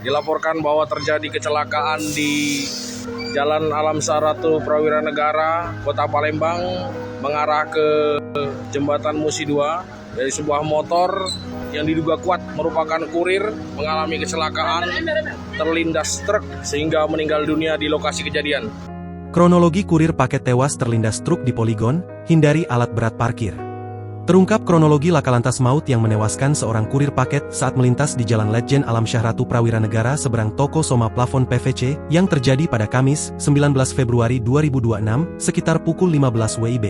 dilaporkan bahwa terjadi kecelakaan di Jalan Alam Saratu Prawira Negara, Kota Palembang, mengarah ke Jembatan Musi 2. Dari sebuah motor yang diduga kuat merupakan kurir mengalami kecelakaan, terlindas truk sehingga meninggal dunia di lokasi kejadian. Kronologi kurir paket tewas terlindas truk di poligon, hindari alat berat parkir. Terungkap kronologi lakalantas maut yang menewaskan seorang kurir paket saat melintas di Jalan Letjen Alam Syahratu Prawira Negara seberang toko Soma Plafon PVC yang terjadi pada Kamis, 19 Februari 2026, sekitar pukul 15 WIB.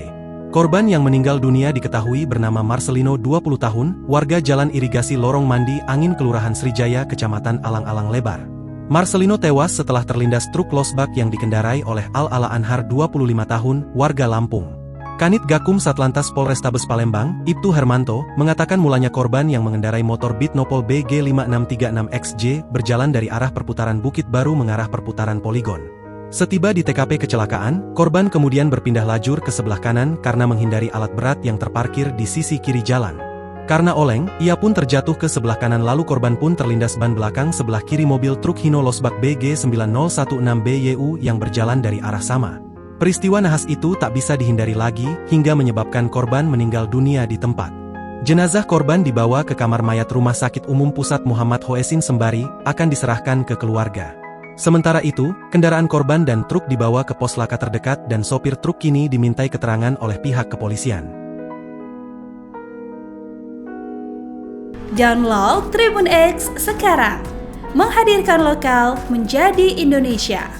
Korban yang meninggal dunia diketahui bernama Marcelino 20 tahun, warga Jalan Irigasi Lorong Mandi Angin Kelurahan Srijaya Kecamatan Alang-Alang Lebar. Marcelino tewas setelah terlindas truk losbak yang dikendarai oleh Al-Ala Anhar 25 tahun, warga Lampung. Kanit Gakum Satlantas Polrestabes Palembang, Ibtu Hermanto, mengatakan mulanya korban yang mengendarai motor Bitnopol BG5636XJ berjalan dari arah perputaran Bukit Baru mengarah perputaran Poligon. Setiba di TKP kecelakaan, korban kemudian berpindah lajur ke sebelah kanan karena menghindari alat berat yang terparkir di sisi kiri jalan. Karena oleng, ia pun terjatuh ke sebelah kanan lalu korban pun terlindas ban belakang sebelah kiri mobil truk Hino Losbak BG9016BYU yang berjalan dari arah sama. Peristiwa nahas itu tak bisa dihindari lagi, hingga menyebabkan korban meninggal dunia di tempat. Jenazah korban dibawa ke kamar mayat Rumah Sakit Umum Pusat Muhammad Hoesin Sembari, akan diserahkan ke keluarga. Sementara itu, kendaraan korban dan truk dibawa ke pos laka terdekat dan sopir truk kini dimintai keterangan oleh pihak kepolisian. Download Tribun X sekarang, menghadirkan lokal menjadi Indonesia.